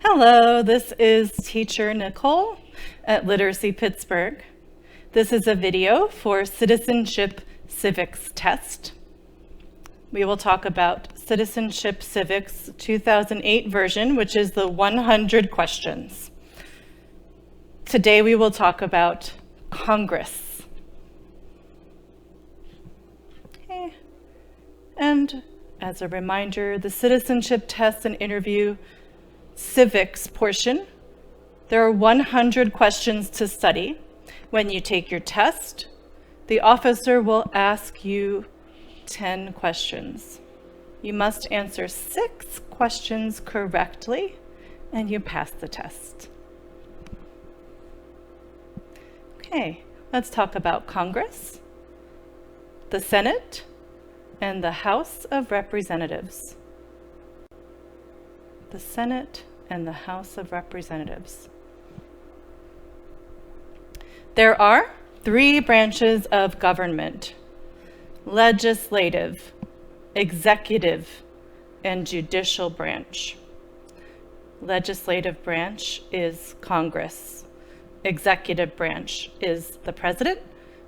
Hello, this is Teacher Nicole at Literacy Pittsburgh. This is a video for Citizenship Civics test. We will talk about Citizenship Civics 2008 version, which is the 100 questions. Today we will talk about Congress. Okay. And as a reminder, the citizenship test and interview civics portion, there are 100 questions to study. When you take your test, the officer will ask you 10 questions. You must answer 6 questions correctly, and you pass the test. Okay, let's talk about Congress, the Senate, and the House of Representatives. The Senate and the House of Representatives. There are 3 branches of government: legislative, executive, and judicial branch. Legislative branch is Congress. Executive branch is the president.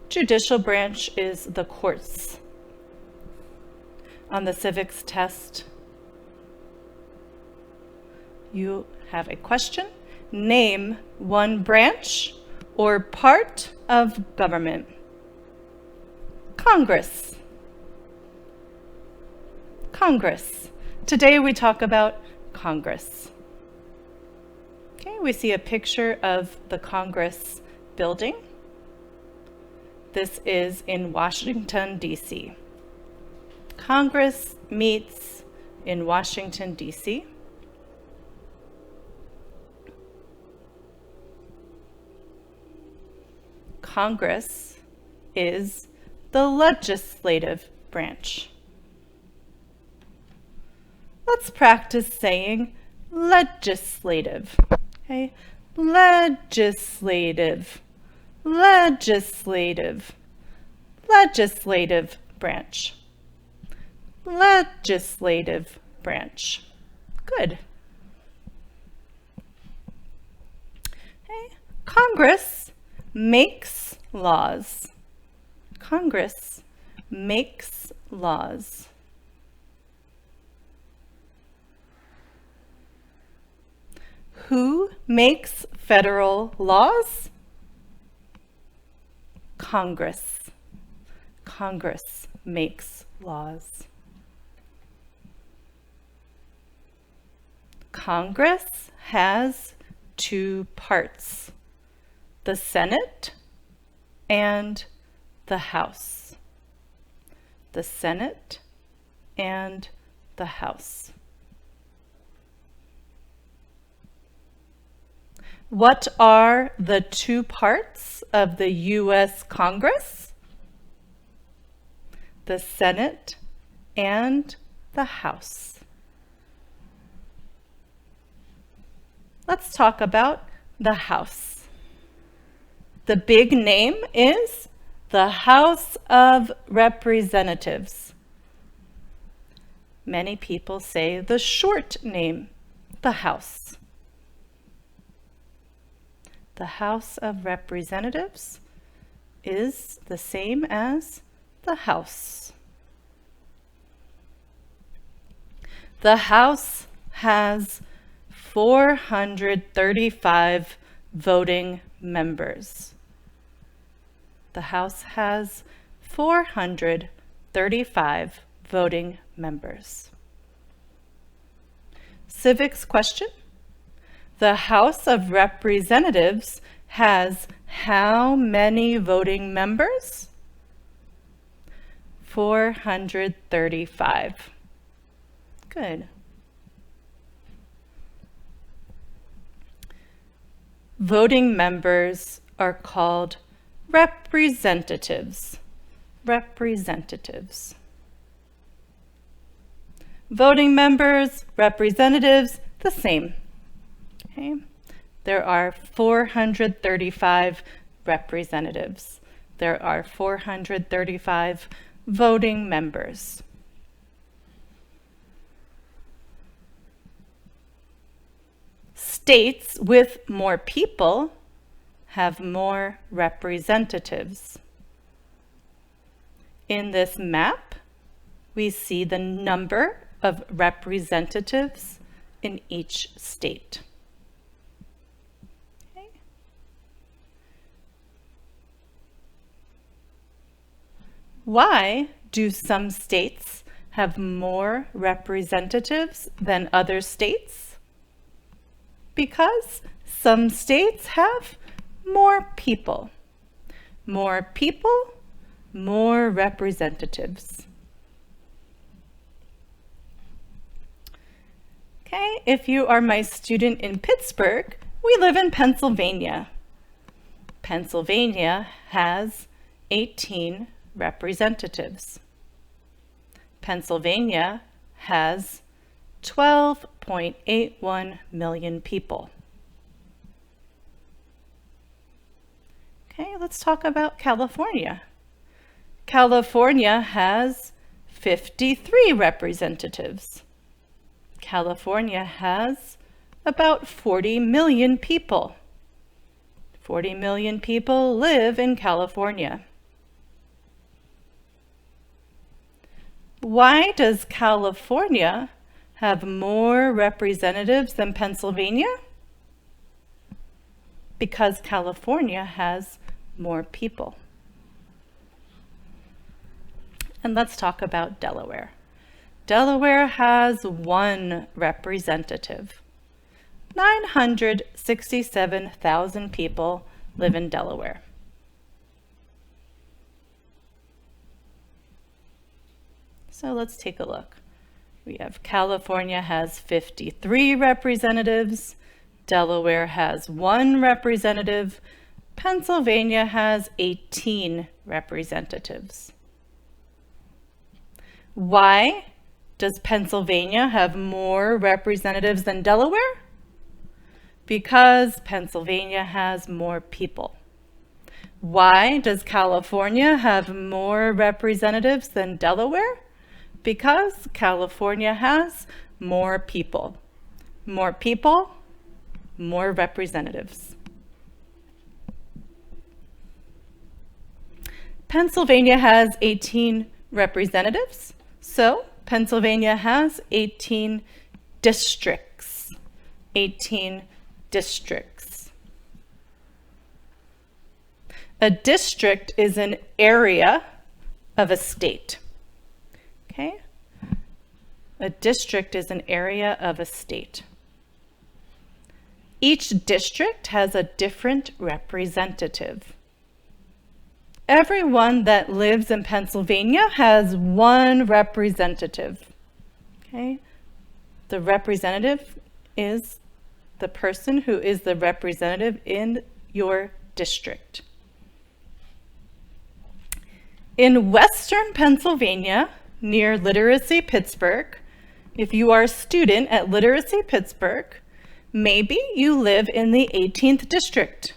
Judicial branch is the courts. On the civics test, you have a question. Name one branch or part of government. Congress. Congress. Today we talk about Congress. Okay, we see a picture of the Congress building. This is in Washington, D.C. Congress meets in Washington, D.C. Congress is the legislative branch. Let's practice saying legislative. Okay? Legislative, legislative, legislative branch. Legislative branch. Good. Okay. Congress makes laws. Congress makes laws. Who makes federal laws? Congress. Congress makes laws. Congress has 2 parts: the Senate and the House. The Senate and the House. What are the 2 parts of the U.S. Congress? The Senate and the House. Let's talk about the House. The big name is the House of Representatives. Many people say the short name, the House. The House of Representatives is the same as the House. The House has 435 voting members. The House has 435 voting members. Civics question. The House of Representatives has how many voting members? 435. Good. Voting members are called representatives. Representatives. Voting members, representatives, the same. Okay. There are 435 representatives. There are 435 voting members. states with more people have more representatives. In this map, we see the number of representatives in each state. Okay. Why do some states have more representatives than other states? Because some states have more people. More people, more representatives. Okay, if you are my student in Pittsburgh, we live in Pennsylvania. Pennsylvania has 18 representatives. Pennsylvania has 12.81 million people. Okay, let's talk about California. California has 53 representatives. California has about 40 million people. 40 million people live in California. Why does California have more representatives than Pennsylvania? Because California has more people. And let's talk about Delaware. Delaware has 1 representative. 967,000 people live in Delaware. So let's take a look. We have California has 53 representatives. Delaware has 1 representative. Pennsylvania has 18 representatives. Why does Pennsylvania have more representatives than Delaware? Because Pennsylvania has more people. Why does California have more representatives than Delaware? Because California has more people. More people, more representatives. Pennsylvania has 18 representatives, so Pennsylvania has 18 districts. 18 districts. A district is an area of a state. Okay? A district is an area of a state. Each district has a different representative. Everyone that lives in Pennsylvania has 1 representative. Okay? The representative is the person who is the representative in your district. In Western Pennsylvania, near Literacy Pittsburgh, if you are a student at Literacy Pittsburgh, maybe you live in the 18th district.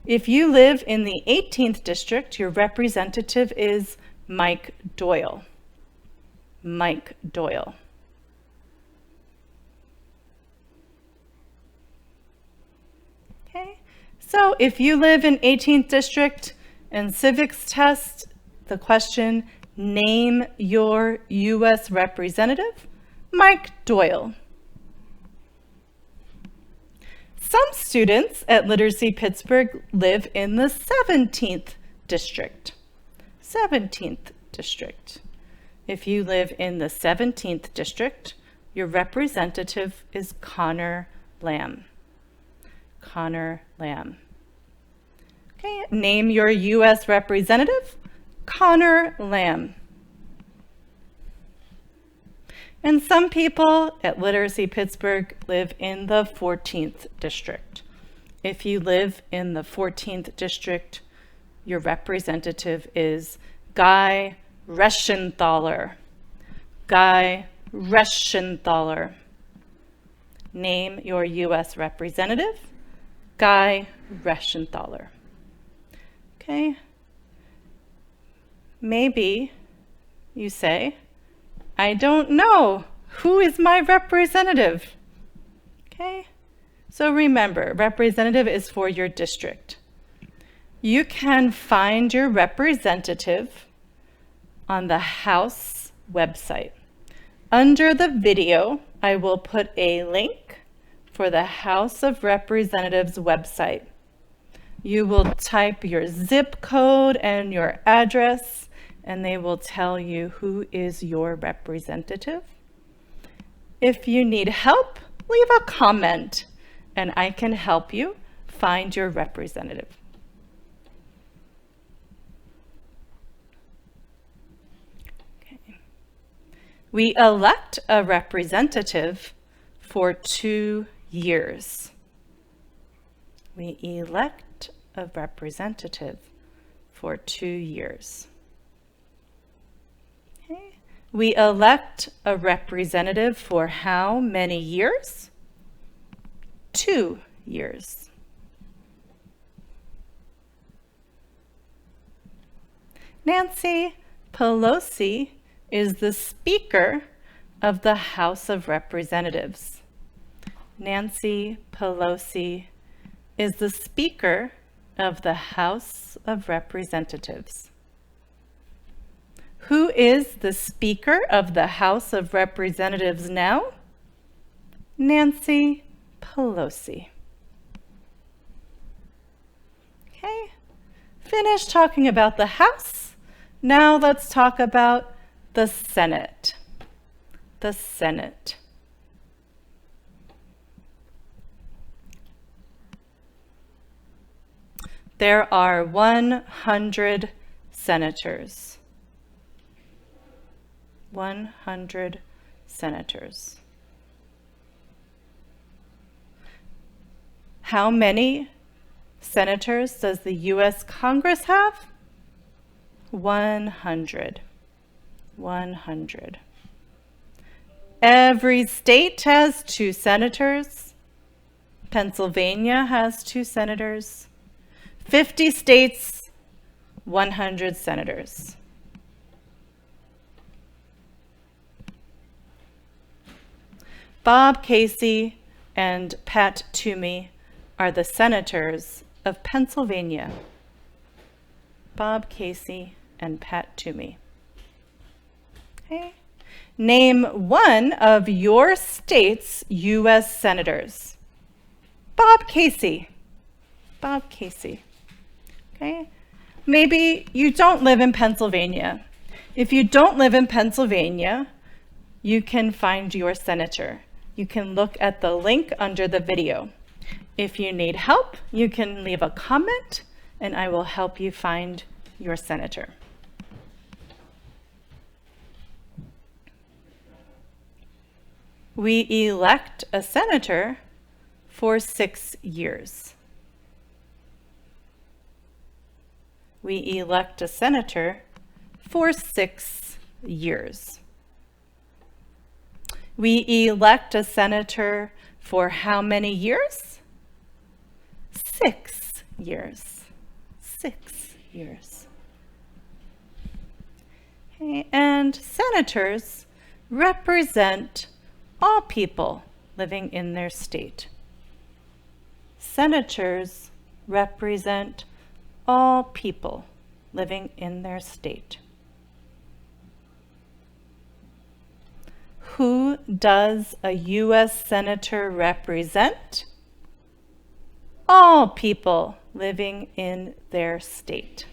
If you live in the 18th district, your representative is Mike Doyle. Mike Doyle. Okay, so if you live in 18th district and civics test, the question, name your U.S. representative, Mike Doyle. Some students at Literacy Pittsburgh live in the 17th district. 17th district. If you live in the 17th district, your representative is Connor Lamb. Connor Lamb. Okay, name your U.S. representative, Connor Lamb. And some people at Literacy Pittsburgh live in the 14th district. If you live in the 14th district, your representative is Guy Reschenthaler. Guy Reschenthaler. Name your U.S. representative, Guy Reschenthaler. Okay. Maybe you say, I don't know. Who is my representative? Okay. So remember, representative is for your district. You can find your representative on the House website. Under the video, I will put a link for the House of Representatives website. You will type your zip code and your address, and they will tell you who is your representative. If you need help, leave a comment, and I can help you find your representative. Okay. We elect a representative for 2 years. We elect a representative for 2 years. Okay. We elect a representative for how many years? 2 years. Nancy Pelosi is the Speaker of the House of Representatives. Nancy Pelosi is the Speaker of the House of Representatives. Who is the Speaker of the House of Representatives now? Nancy Pelosi. Okay, finished talking about the House. Now let's talk about the Senate. The Senate. There are 100 senators. 100 senators. How many senators does the U.S. Congress have? 100. 100. Every state has 2 senators. Pennsylvania has 2 senators. 50 states, 100 senators. Bob Casey and Pat Toomey are the senators of Pennsylvania. Bob Casey and Pat Toomey. Okay. Name one of your state's U.S. senators. Bob Casey. Bob Casey. Okay. Maybe you don't live in Pennsylvania. If you don't live in Pennsylvania, you can find your senator. You can look at the link under the video. If you need help, you can leave a comment and I will help you find your senator. We elect a senator for 6 years. We elect a senator for 6 years. We elect a senator for how many years? 6 years. 6 years. Okay, and senators represent all people living in their state. Senators represent all people living in their state. Who does a U.S. Senator represent? All people living in their state.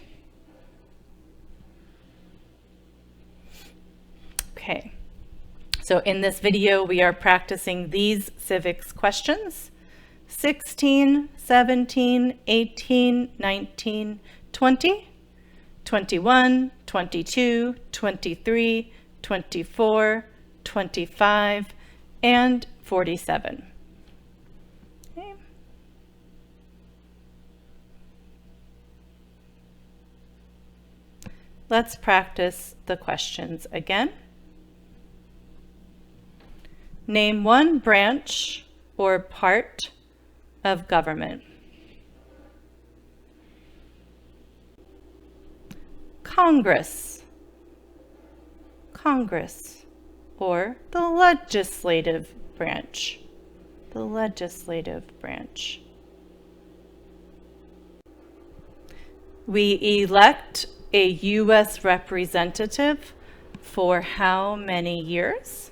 Okay, so in this video, we are practicing these civics questions: 16, 17, 18, 19, 20, 21, 22, 23, 24, 25, and 47. Okay. Let's practice the questions again. Name one branch or part of government. Congress. Congress, or the legislative branch. the legislative branch. We elect a U.S. representative for how many years?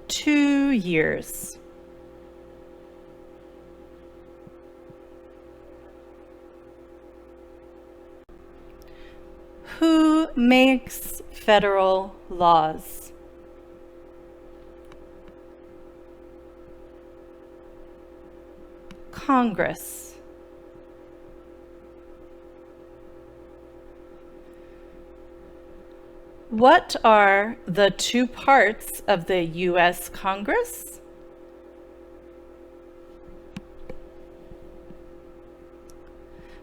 Two years. Who makes federal laws? Congress. What are the two parts of the U.S. Congress?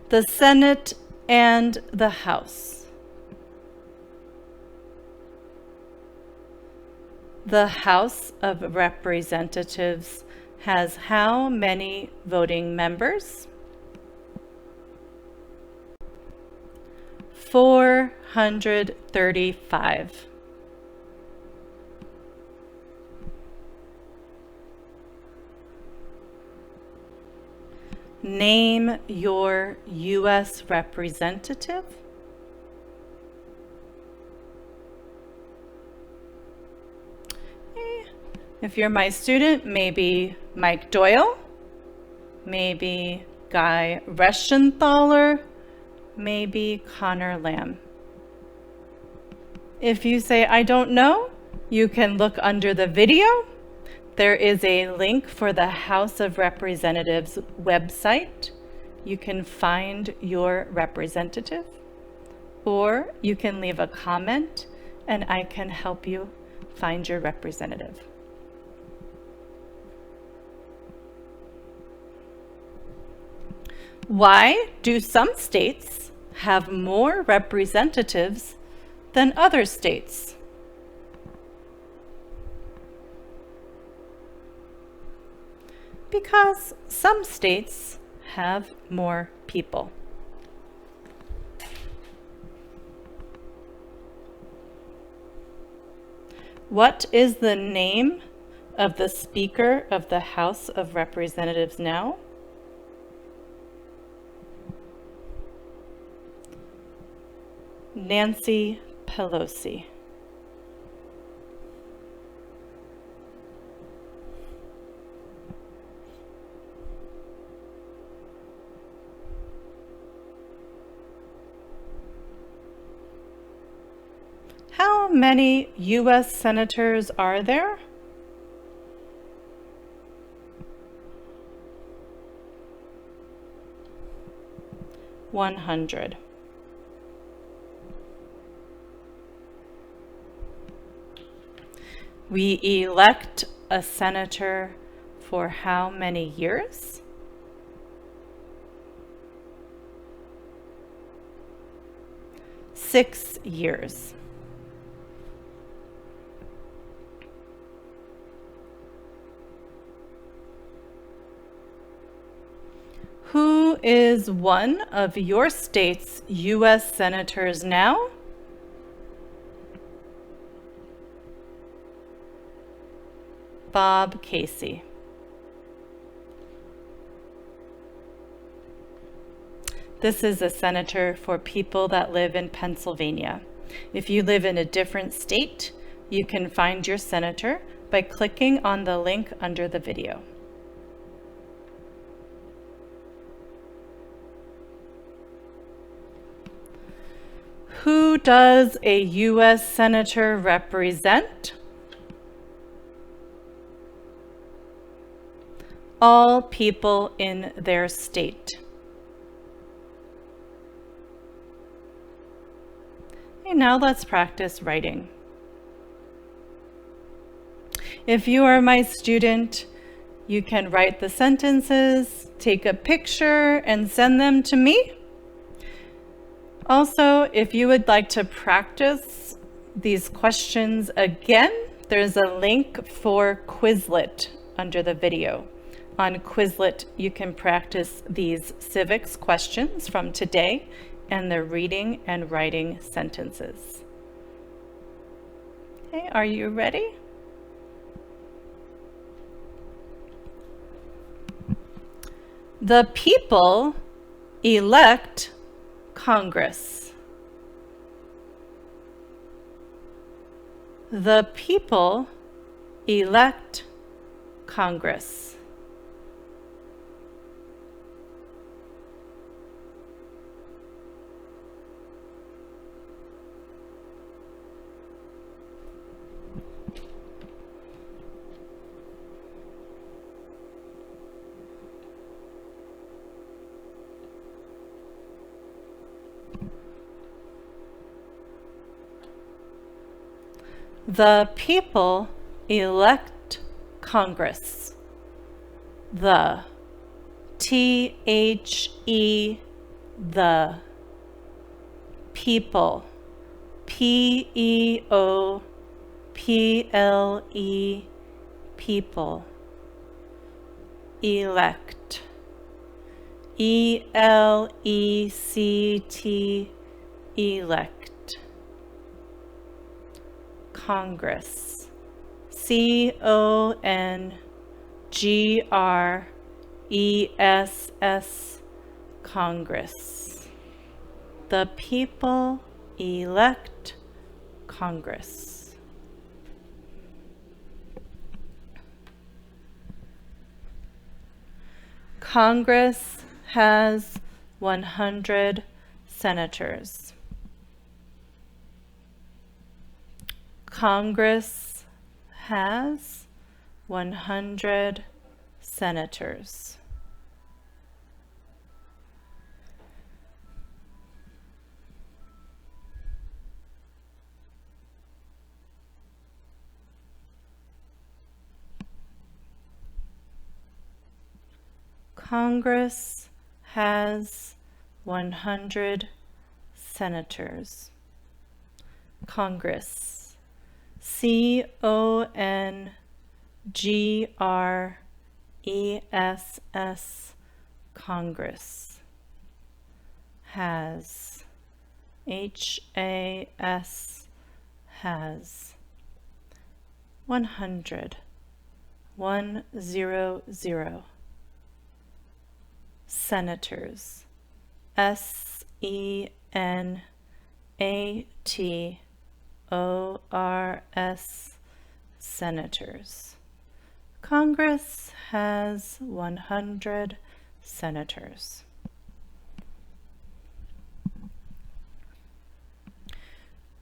The Senate and the House. The House of Representatives has how many voting members? 435. Name your U.S. representative. If you're my student, maybe Mike Doyle, maybe Guy Reschenthaler, maybe Connor Lamb. If you say, I don't know, you can look under the video. There is a link for the House of Representatives website. You can find your representative, or you can leave a comment and I can help you find your representative. Why do some states have more representatives than other states? Because some states have more people. What is the name of the Speaker of the House of Representatives now? Nancy Pelosi. How many U.S. senators are there? 100. We elect a senator for how many years? 6 years. Who is one of your state's U.S. senators now? Bob Casey. This is a senator for people that live in Pennsylvania. If you live in a different state, you can find your senator by clicking on the link under the video. Who does a U.S. senator represent? All people in their state. Okay, now let's practice writing. If you are my student, you can write the sentences, take a picture, and send them to me. Also, if you would like to practice these questions again, there's a link for Quizlet under the video. On Quizlet, you can practice these civics questions from today and the reading and writing sentences. Okay, are you ready? The people elect Congress. The people elect Congress. The people elect Congress. The, T-H-E, the, people, P-E-O-P-L-E, people, elect, E-L-E-C-T, elect, Congress, C-O-N-G-R-E-S-S, Congress. The people elect Congress. Congress has 100 senators. Congress has 100 senators. Congress has 100 senators. Congress, C-O-N-G-R-E-S-S, Congress, has, H-A-S, has, 100, 100, senators, S-E-N-A-T-O-R-S, senators. Congress has 100 senators.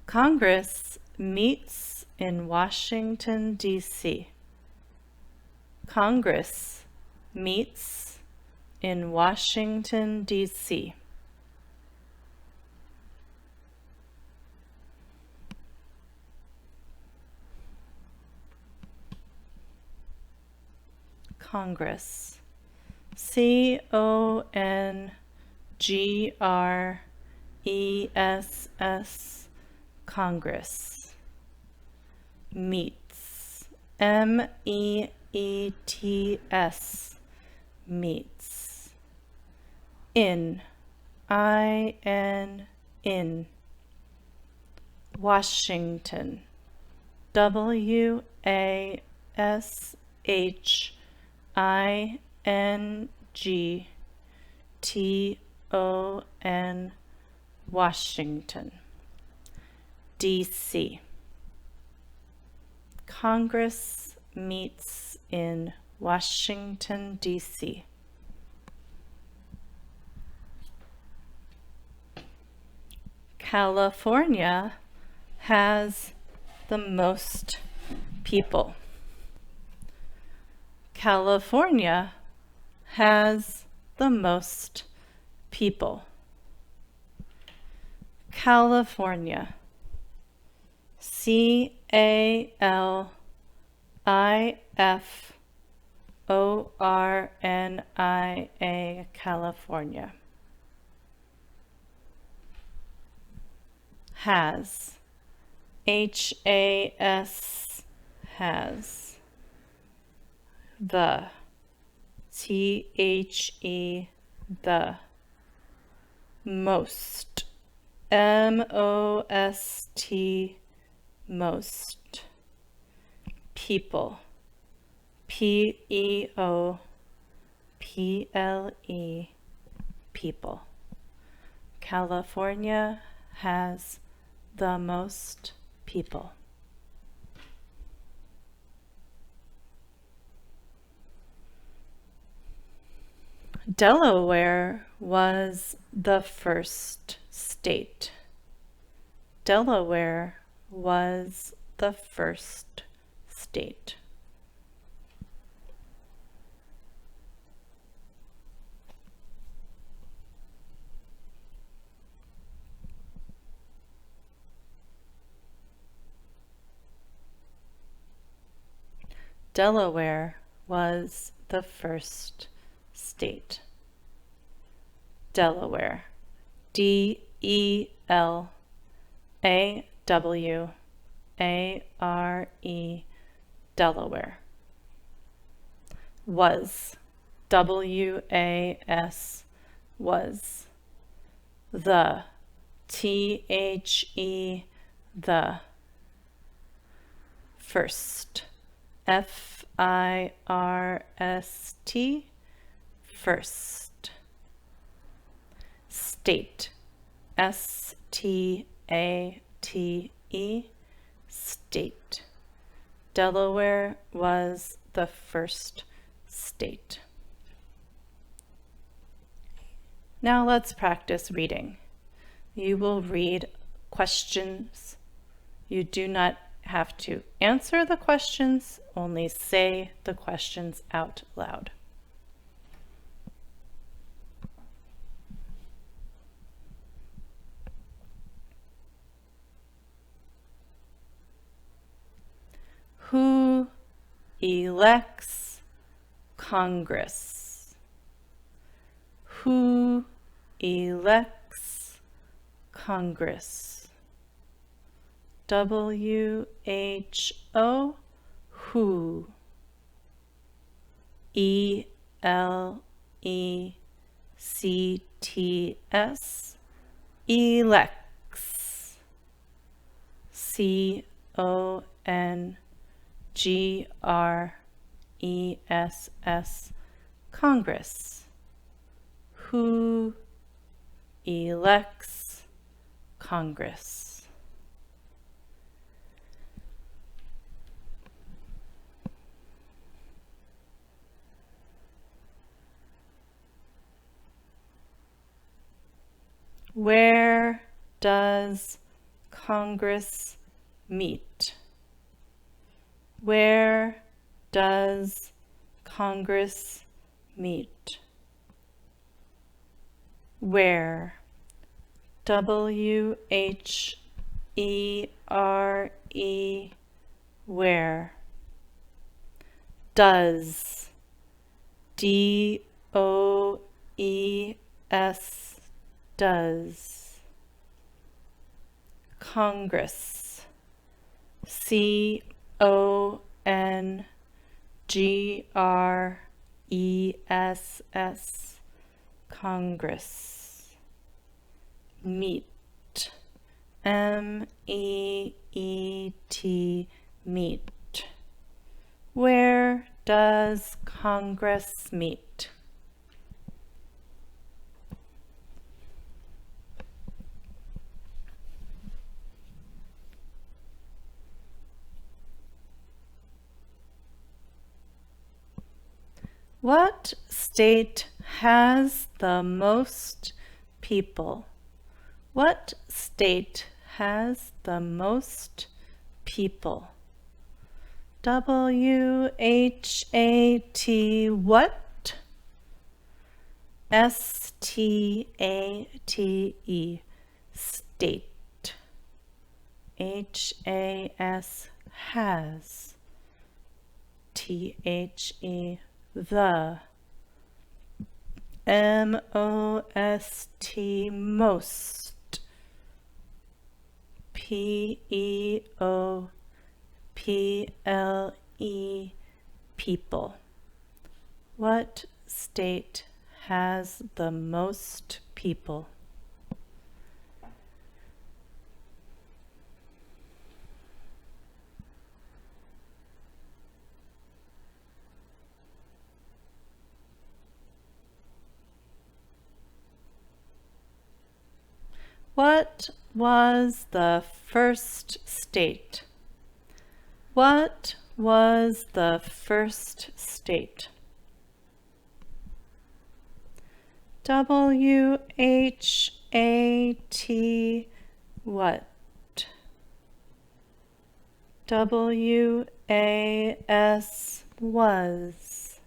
Congress meets in Washington, D.C. Congress meets in Washington, D.C. Congress, C-O-N-G-R-E-S-S, Congress, meets, M-E-E-T-S, meets, in, I-N, in, Washington, W-A-S-H-I-N-G-T-O-N, Washington, D.C. Congress meets in Washington, D.C. California has the most people. California has the most people. California, C-A-L-I-F-O-R-N-I-A, California, has, H-A-S, has, the, T-H-E, the, most, M-O-S-T, most. People. P-E-O-P-L-E. People. California has the most people. Delaware was the first state. Delaware was the first state. Delaware was the first state. Delaware. D-E-L-A-W-A-R-E. Delaware. Was. W-A-S. Was. The. T-H-E. The. First. F-I-R-S-T. First. State. S-T-A-T-E. State. Delaware was the first state. Now let's practice reading. You will read questions. You do not have to answer the questions, only say the questions out loud. Who elects Congress? Who elects Congress? W-H-O, who. E-L-E-C-T-S, elects. C-O-N-G-R-E-S-S, Congress. Who elects Congress? Where does Congress meet? Where does Congress meet? Where? W-H-E-R-E, where? Does. D-O-E-S, does. Congress. C-O-N-G-R-E-S-S, Congress. Meet. M-E-E-T, meet. Where does Congress meet? What state has the most people? What state has the most people? W-H-A-T, what? S-T-A-T-E, state. H-A-S, has. T-H-E, the. M-O-S-T, most. P-E-O-P-L-E, people. What state has the most people? What was the first state? What was the first state? W-H-A-T what? W-A-S was.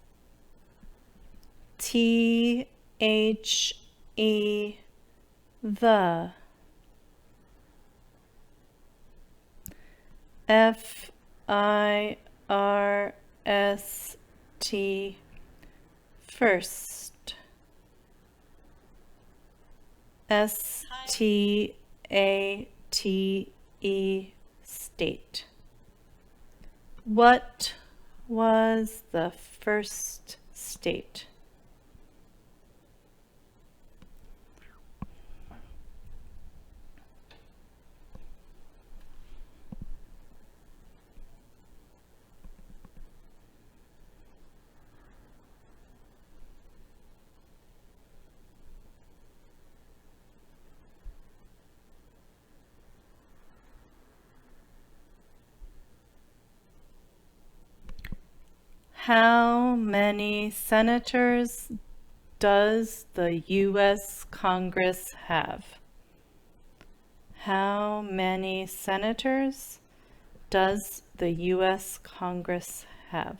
T-H-E the. F-I-R-S-T first. S-T-A-T-E state. What was the first state? How many senators does the U.S. Congress have? How many senators does the U.S. Congress have?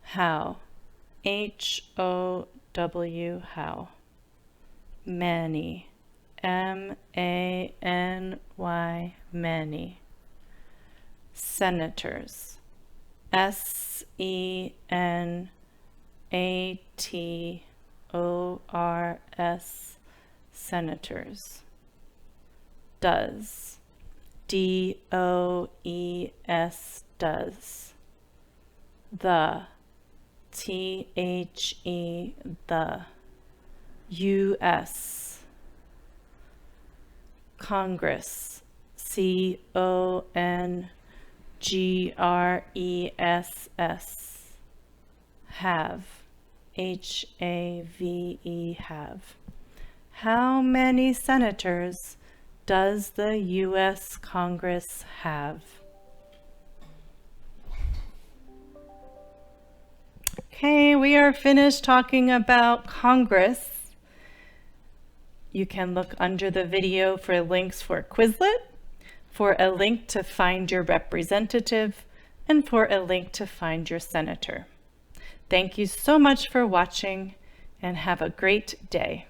How. H-O-W, how. Many. M-A-N-Y, many. Senators. S-E-N-A-T-O-R-S, senators. Does. D-O-E-S, does. The. T-H-E, the. U-S. Congress. C-O-N G-R-E-S-S, have, H-A-V-E, have. How many senators does the U.S. Congress have? Okay, we are finished talking about Congress. You can look under the video for links for Quizlet, for a link to find your representative, and for a link to find your senator. Thank you so much for watching, and have a great day.